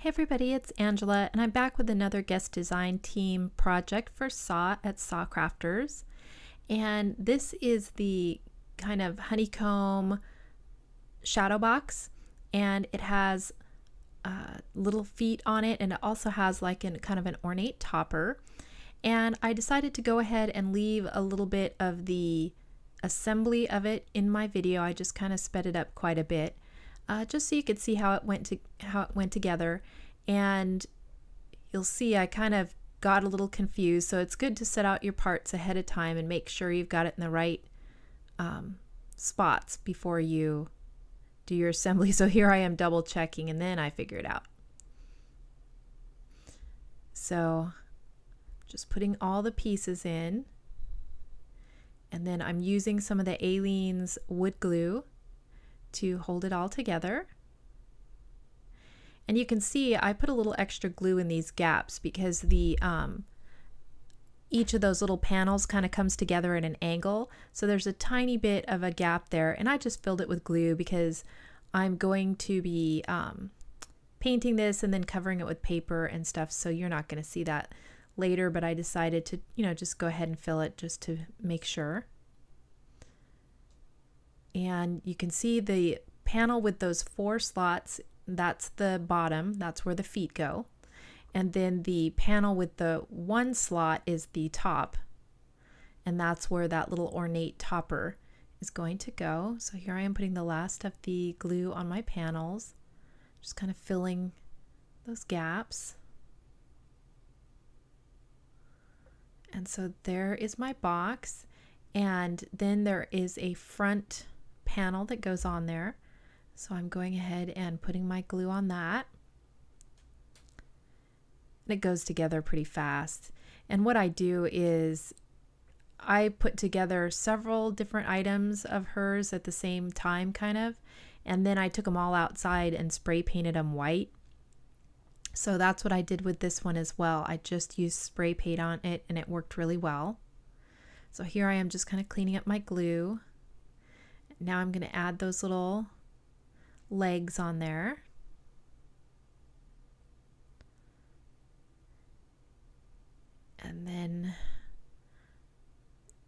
Hey everybody, it's Angela, and I'm back with another guest design team project for Saw at SaCrafters. And this is the kind of honeycomb shadow box, and it has little feet on it, and it also has like kind of an ornate topper. And I decided to go ahead and leave a little bit of the assembly of it in my video. I just kind of sped it up quite a bit. Just so you could see how it went together. And you'll see I kind of got a little confused, so it's good to set out your parts ahead of time and make sure you've got it in the right spots before you do your assembly. So here I am double checking, and then I figure it out. So just putting all the pieces in, and then I'm using some of the Aleene's wood glue to hold it all together. And you can see I put a little extra glue in these gaps because the each of those little panels kind of comes together at an angle, so there's a tiny bit of a gap there, and I just filled it with glue because I'm going to be painting this and then covering it with paper and stuff, so you're not going to see that later, but I decided to, just go ahead and fill it just to make sure. And you can see the panel with those 4 slots, that's the bottom, that's where the feet go. And then the panel with the 1 slot is the top, and that's where that little ornate topper is going to go. So here I am putting the last of the glue on my panels, just kind of filling those gaps. And so there is my box, and then there is a front panel that goes on there. So I'm going ahead and putting my glue on that. And it goes together pretty fast. And what I do is I put together several different items of hers at the same time, kind of, and then I took them all outside and spray painted them white. So that's what I did with this one as well. I just used spray paint on it, and it worked really well. So here I am just kind of cleaning up my glue. Now I'm going to add those little legs on there. And then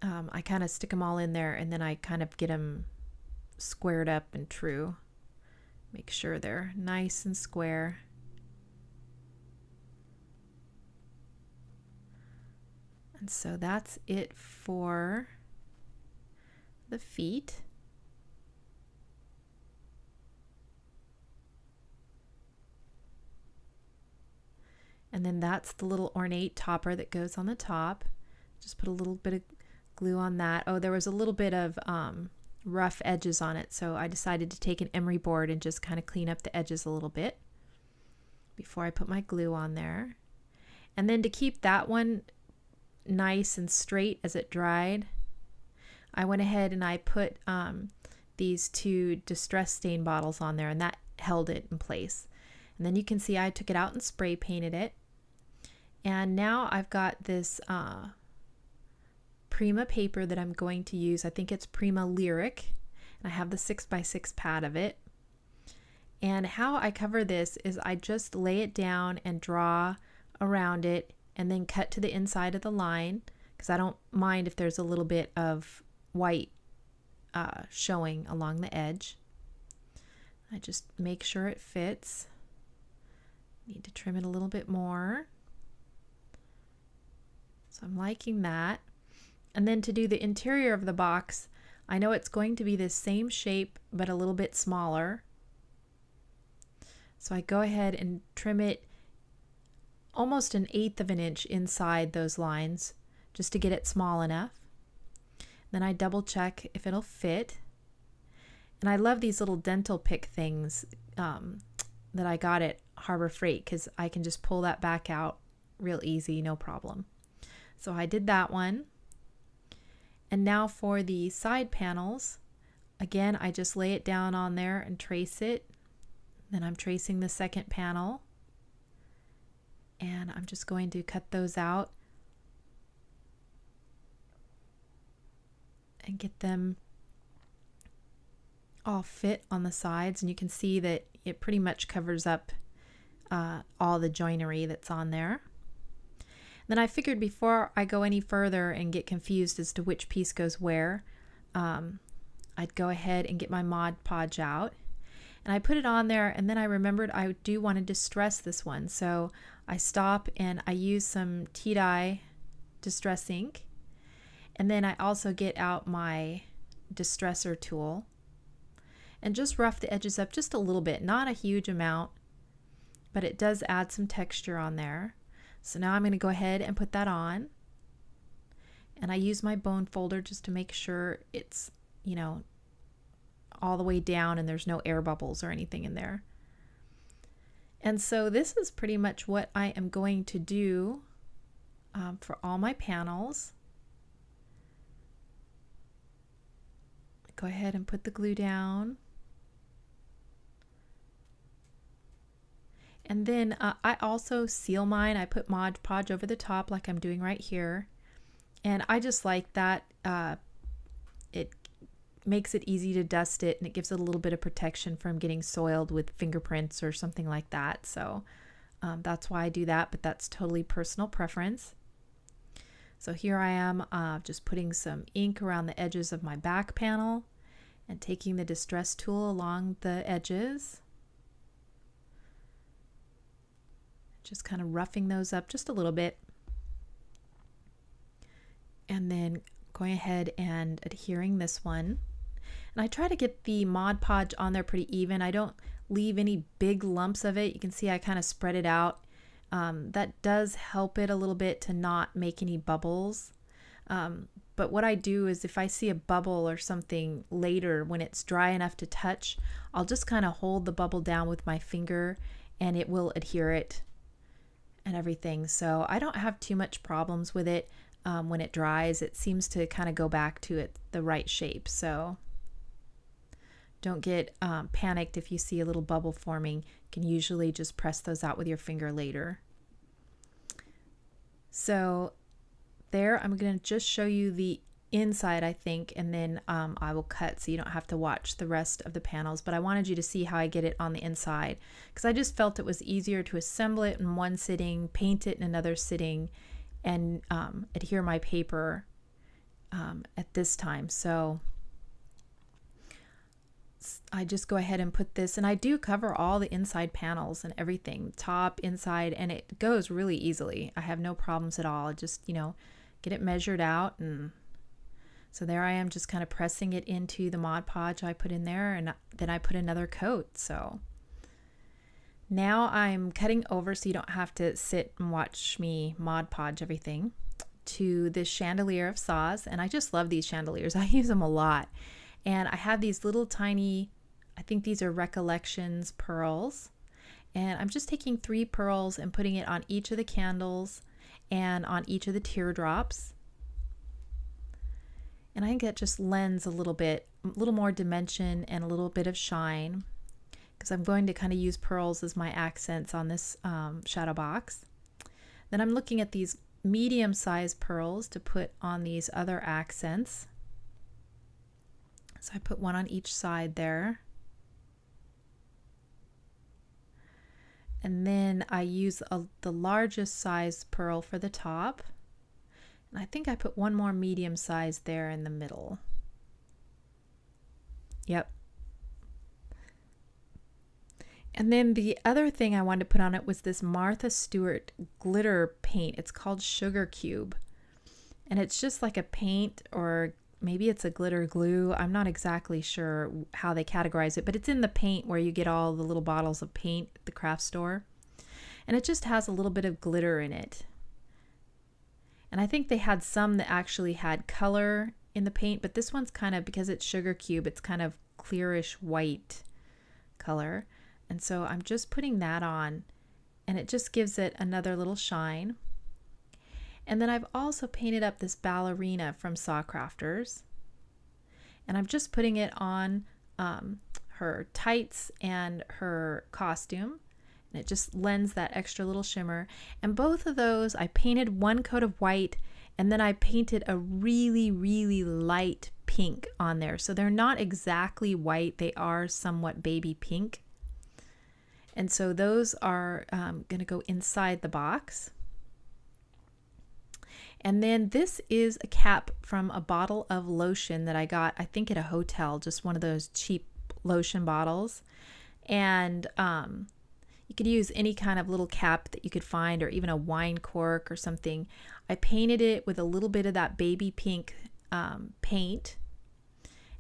I kind of stick them all in there, and then I kind of get them squared up and true. Make sure they're nice and square. And so that's it for the feet. And then that's the little ornate topper that goes on the top. Just put a little bit of glue on that. Oh, there was a little bit of rough edges on it, so I decided to take an emery board and just kind of clean up the edges a little bit before I put my glue on there. And then to keep that one nice and straight as it dried, I went ahead and I put these 2 distress stain bottles on there, and that held it in place. And then you can see I took it out and spray painted it. And now I've got this Prima paper that I'm going to use. I think it's Prima Lyric, and I have the 6x6 pad of it. And how I cover this is I just lay it down and draw around it, and then cut to the inside of the line, because I don't mind if there's a little bit of white showing along the edge. I just make sure it fits. Need to trim it a little bit more. So I'm liking that. And then to do the interior of the box, I know it's going to be the same shape but a little bit smaller. So I go ahead and trim it almost 1/8 of an inch inside those lines, just to get it small enough. Then I double check if it'll fit. And I love these little dental pick things that I got at Harbor Freight, because I can just pull that back out real easy, no problem. So I did that one. And now for the side panels, again, I just lay it down on there and trace it. Then I'm tracing the second panel, and I'm just going to cut those out and get them all fit on the sides. And you can see that it pretty much covers up all the joinery that's on there. Then I figured before I go any further and get confused as to which piece goes where, I'd go ahead and get my Mod Podge out. And I put it on there, and then I remembered I do want to distress this one. So I stop and I use some tea dye distress ink. And then I also get out my distresser tool and just rough the edges up just a little bit, not a huge amount, but it does add some texture on there. So now I'm going to go ahead and put that on. And I use my bone folder just to make sure it's, you know, all the way down and there's no air bubbles or anything in there. And so this is pretty much what I am going to do for all my panels. Go ahead and put the glue down. And then I also seal mine. I put Mod Podge over the top like I'm doing right here. And I just like that. It makes it easy to dust it, and it gives it a little bit of protection from getting soiled with fingerprints or something like that. So that's why I do that, but that's totally personal preference. So here I am just putting some ink around the edges of my back panel and taking the distress tool along the edges. Just kind of roughing those up just a little bit. And then going ahead and adhering this one. And I try to get the Mod Podge on there pretty even. I don't leave any big lumps of it. You can see I kind of spread it out. That does help it a little bit to not make any bubbles. But what I do is if I see a bubble or something later when it's dry enough to touch, I'll just kind of hold the bubble down with my finger and it will adhere it and everything. So I don't have too much problems with it. When it dries, it seems to kind of go back to the right shape. So don't get panicked if you see a little bubble forming. You can usually just press those out with your finger later. So there, I'm going to just show you the inside, I think, and then I will cut so you don't have to watch the rest of the panels. But I wanted you to see how I get it on the inside, because I just felt it was easier to assemble it in one sitting, paint it in another sitting, and adhere my paper at this time. So I just go ahead and put this, and I do cover all the inside panels and everything, top, inside, and it goes really easily. I have no problems at all. Just, you know, get it measured out. And so there I am, just kind of pressing it into the Mod Podge I put in there, and then I put another coat. So now I'm cutting over so you don't have to sit and watch me Mod Podge everything to this chandelier of saws. And I just love these chandeliers. I use them a lot. And I have these little tiny, I think these are Recollections pearls. And I'm just taking 3 pearls and putting it on each of the candles and on each of the teardrops. And I think that just lends a little more dimension and a little bit of shine, because I'm going to kind of use pearls as my accents on this shadow box. Then I'm looking at these medium-sized pearls to put on these other accents. So I put one on each side there. And then I use the largest size pearl for the top. And I think I put one more medium size there in the middle. Yep. And then the other thing I wanted to put on it was this Martha Stewart glitter paint. It's called Sugar Cube. And it's just like a paint, or maybe it's a glitter glue. I'm not exactly sure how they categorize it, but it's in the paint where you get all the little bottles of paint at the craft store. And it just has a little bit of glitter in it. And I think they had some that actually had color in the paint, but this one's kind of, because it's Sugar Cube, it's kind of clearish white color. And so I'm just putting that on, and it just gives it another little shine. And then I've also painted up this ballerina from SaCrafters, and I'm just putting it on her tights and her costume, and it just lends that extra little shimmer. And both of those, I painted one coat of white, and then I painted a really, really light pink on there. So they're not exactly white, they are somewhat baby pink. And so those are going to go inside the box. And then this is a cap from a bottle of lotion that I got, I think at a hotel, just one of those cheap lotion bottles. And you could use any kind of little cap that you could find, or even a wine cork or something. I painted it with a little bit of that baby pink paint.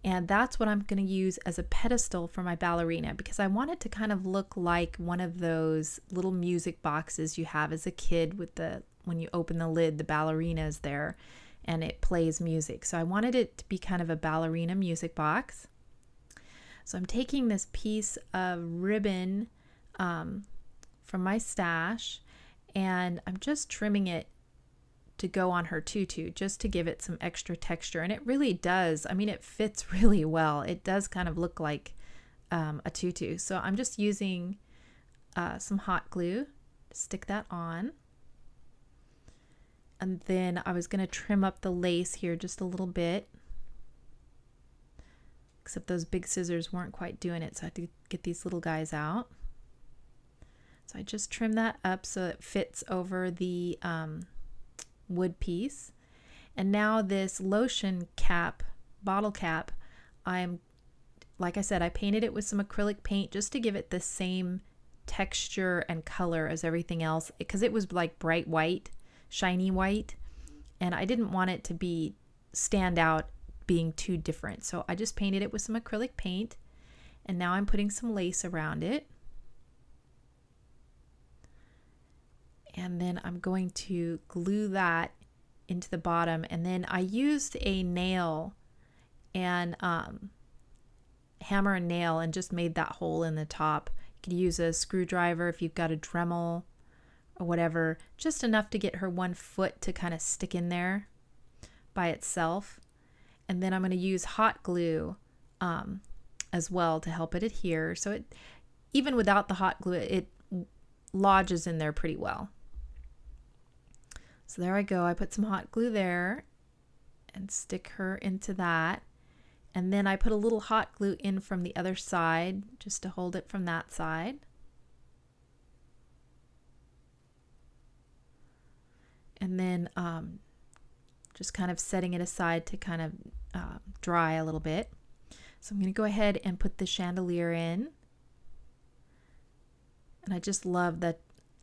And that's what I'm going to use as a pedestal for my ballerina, because I want it to kind of look like one of those little music boxes you have as a kid with the, when you open the lid, the ballerina is there and it plays music. So I wanted it to be kind of a ballerina music box. So I'm taking this piece of ribbon from my stash, and I'm just trimming it to go on her tutu, just to give it some extra texture. And it really does. I mean, it fits really well. It does kind of look like a tutu. So I'm just using some hot glue to stick that on. And then I was going to trim up the lace here just a little bit, except those big scissors weren't quite doing it, so I had to get these little guys out. So I just trim that up so it fits over the wood piece. And now this lotion cap, bottle cap, like I said, I painted it with some acrylic paint just to give it the same texture and color as everything else, because it was like bright white, shiny white, and I didn't want it to be stand out being too different. So I just painted it with some acrylic paint, and now I'm putting some lace around it. And then I'm going to glue that into the bottom, and then I used a nail and hammer and nail and just made that hole in the top. You could use a screwdriver if you've got a Dremel or whatever, just enough to get her one foot to kind of stick in there by itself. And then I'm going to use hot glue as well to help it adhere. So it, even without the hot glue, it lodges in there pretty well. So there I go. I put some hot glue there and stick her into that. And then I put a little hot glue in from the other side just to hold it from that side. And then just kind of setting it aside to kind of dry a little bit. So I'm going to go ahead and put the chandelier in. And I just love that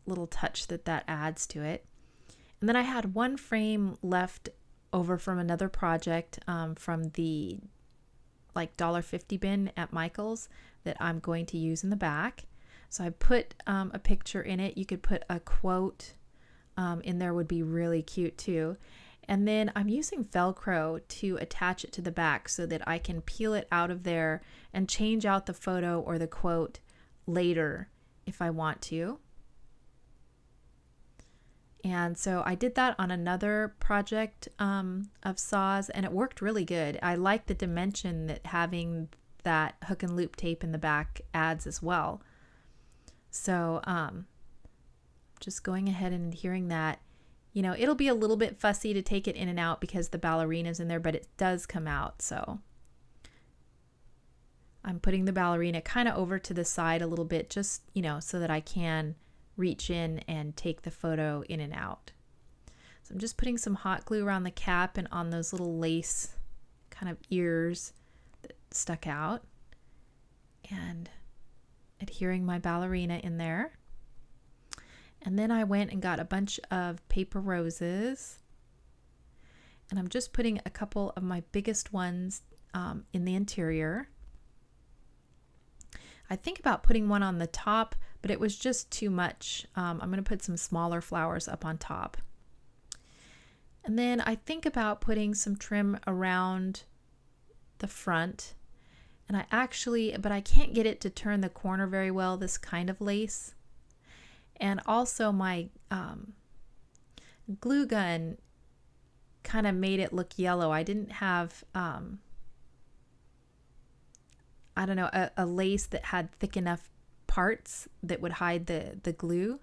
little touch that adds to it. And then I had one frame left over from another project from the like $1.50 bin at Michael's that I'm going to use in the back. So I put a picture in it. You could put a quote in there, would be really cute too. And then I'm using Velcro to attach it to the back so that I can peel it out of there and change out the photo or the quote later if I want to. And so I did that on another project of Saw's, and it worked really good. I like the dimension that having that hook and loop tape in the back adds as well. So just going ahead and adhering that. You know, it'll be a little bit fussy to take it in and out because the ballerina's in there, but it does come out. So I'm putting the ballerina kind of over to the side a little bit, just, you know, so that I can reach in and take the photo in and out. So I'm just putting some hot glue around the cap and on those little lace kind of ears that stuck out, and adhering my ballerina in there. And then I went and got a bunch of paper roses, and I'm just putting a couple of my biggest ones in the interior. I think about putting one on the top, but it was just too much. I'm going to put some smaller flowers up on top. And then I think about putting some trim around the front. And but I can't get it to turn the corner very well, this kind of lace. And also my glue gun kind of made it look yellow. I didn't have, I don't know, a lace that had thick enough parts that would hide the glue.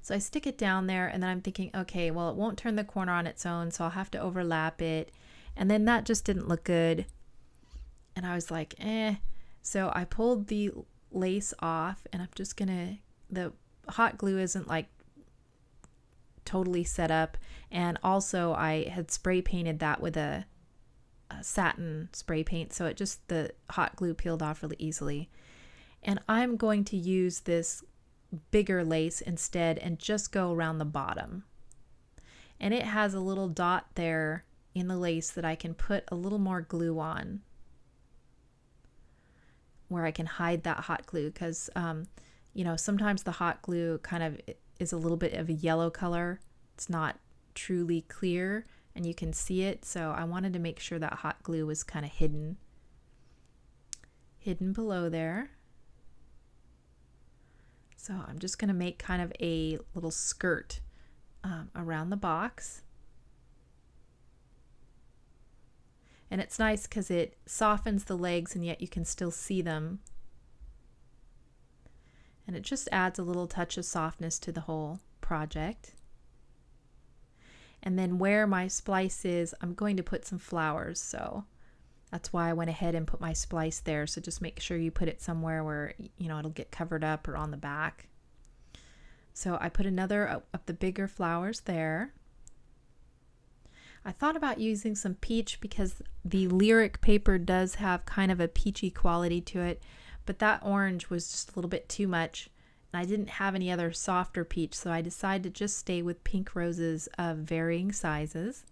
So I stick it down there, and then I'm thinking, okay, well, it won't turn the corner on its own, so I'll have to overlap it. And then that just didn't look good. And I was like, eh. So I pulled the lace off, and I'm just gonna, the hot glue isn't like totally set up, and also I had spray painted that with a satin spray paint, so it just, the hot glue peeled off really easily. And I'm going to use this bigger lace instead and just go around the bottom. And it has a little dot there in the lace that I can put a little more glue on, where I can hide that hot glue, because you know, sometimes the hot glue kind of is a little bit of a yellow color. It's not truly clear and you can see it, so I wanted to make sure that hot glue was kind of hidden below there. So I'm just going to make kind of a little skirt around the box. And it's nice because it softens the legs and yet you can still see them. And it just adds a little touch of softness to the whole project. And then where my splice is, I'm going to put some flowers, so that's why I went ahead and put my splice there. So just make sure you put it somewhere where, you know, it'll get covered up or on the back. So I put another of the bigger flowers there. I thought about using some peach because the lyric paper does have kind of a peachy quality to it, but that orange was just a little bit too much. And I didn't have any other softer peach, so I decided to just stay with pink roses of varying sizes.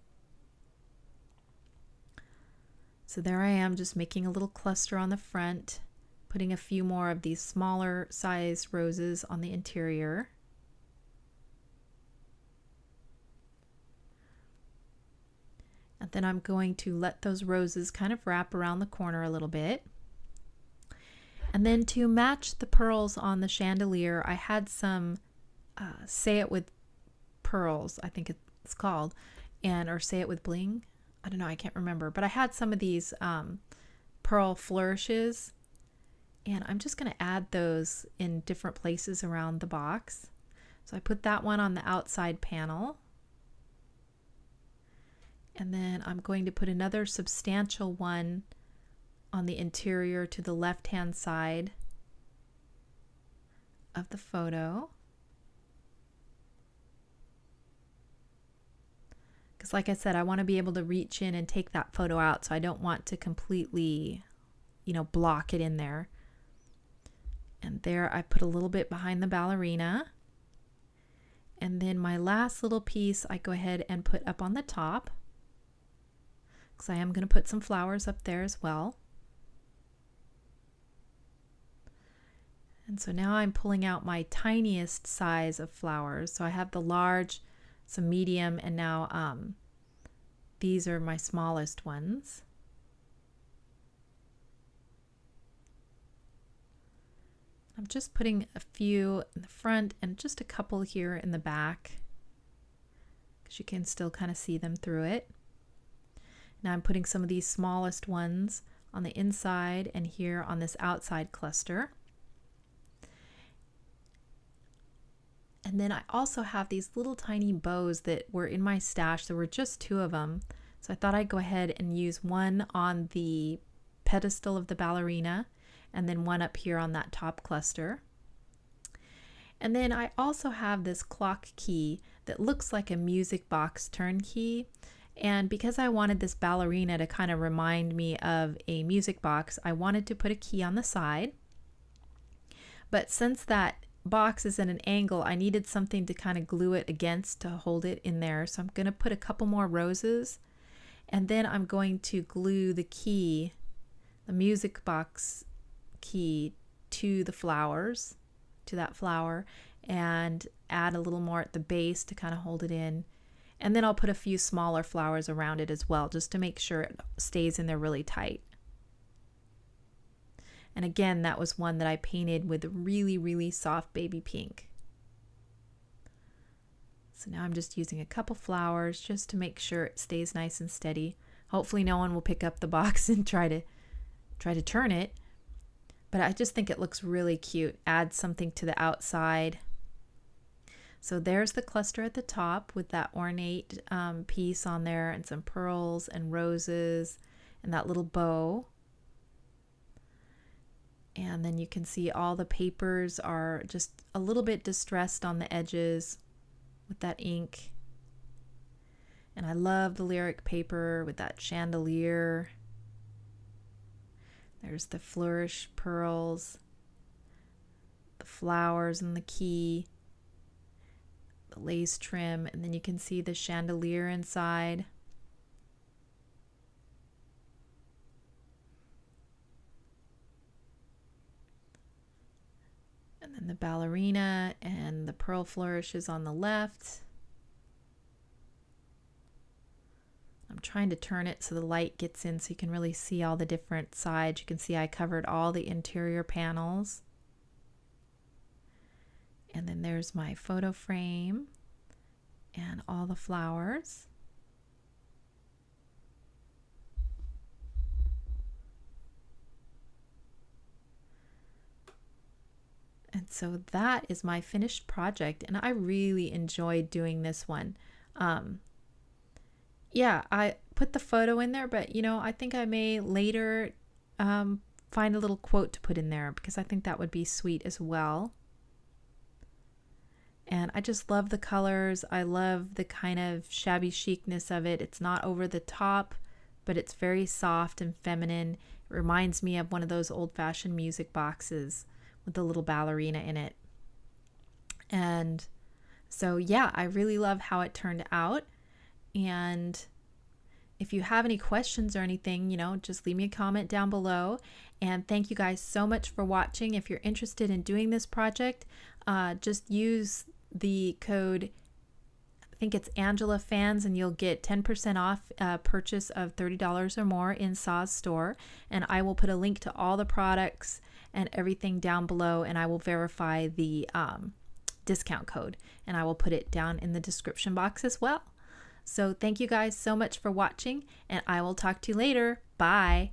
So there I am, just making a little cluster on the front, putting a few more of these smaller size roses on the interior. And then I'm going to let those roses kind of wrap around the corner a little bit. And then to match the pearls on the chandelier, I had some Say It With Pearls, I think it's called, or Say It With Bling. I don't know, I can't remember. But I had some of these pearl flourishes, and I'm just going to add those in different places around the box. So I put that one on the outside panel. And then I'm going to put another substantial one on the interior to the left-hand side of the photo. Because like I said, I want to be able to reach in and take that photo out, so I don't want to completely, you know, block it in there. And there I put a little bit behind the ballerina. And then my last little piece I go ahead and put up on the top, because I am going to put some flowers up there as well. And so now I'm pulling out my tiniest size of flowers. So I have the large, some medium, and now these are my smallest ones. I'm just putting a few in the front and just a couple here in the back, because you can still kind of see them through it. Now I'm putting some of these smallest ones on the inside and here on this outside cluster. And then I also have these little tiny bows that were in my stash. There were just 2 of them. So I thought I'd go ahead and use one on the pedestal of the ballerina and then one up here on that top cluster. And then I also have this clock key that looks like a music box turn key. And because I wanted this ballerina to kind of remind me of a music box, I wanted to put a key on the side. But since that box is at an angle, I needed something to kind of glue it against to hold it in there. So I'm going to put a couple more roses, and then I'm going to glue the key, the music box key, to the flowers, to that flower, and add a little more at the base to kind of hold it in. And then I'll put a few smaller flowers around it as well, just to make sure it stays in there really tight. And again, that was one that I painted with really, really soft baby pink. So now I'm just using a couple flowers just to make sure it stays nice and steady. Hopefully no one will pick up the box and try to turn it. But I just think it looks really cute. Add something to the outside. So there's the cluster at the top with that ornate piece on there and some pearls and roses and that little bow. And then you can see all the papers are just a little bit distressed on the edges with that ink. And I love the lyric paper with that chandelier. There's the flourish pearls, the flowers and the key, the lace trim, and then you can see the chandelier inside. And then the ballerina and the pearl flourishes on the left. I'm trying to turn it so the light gets in so you can really see all the different sides. You can see I covered all the interior panels. And then there's my photo frame and all the flowers. And so that is my finished project, and I really enjoyed doing this one. Yeah, I put the photo in there, but I think I may later find a little quote to put in there because I think that would be sweet as well. And I just love the colors. I love the kind of shabby chicness of it. It's not over the top, but it's very soft and feminine. It reminds me of one of those old-fashioned music boxes with the little ballerina in it. And so yeah, I really love how it turned out. And if you have any questions or anything, just leave me a comment down below. And thank you guys so much for watching. If you're interested in doing this project, just use the code, I think it's Angela Fans, and you'll get 10% off a purchase of $30 or more in SaCrafters store. And I will put a link to all the products and everything down below, and I will verify the discount code, and I will put it down in the description box as well. So thank you guys so much for watching, and I will talk to you later. Bye.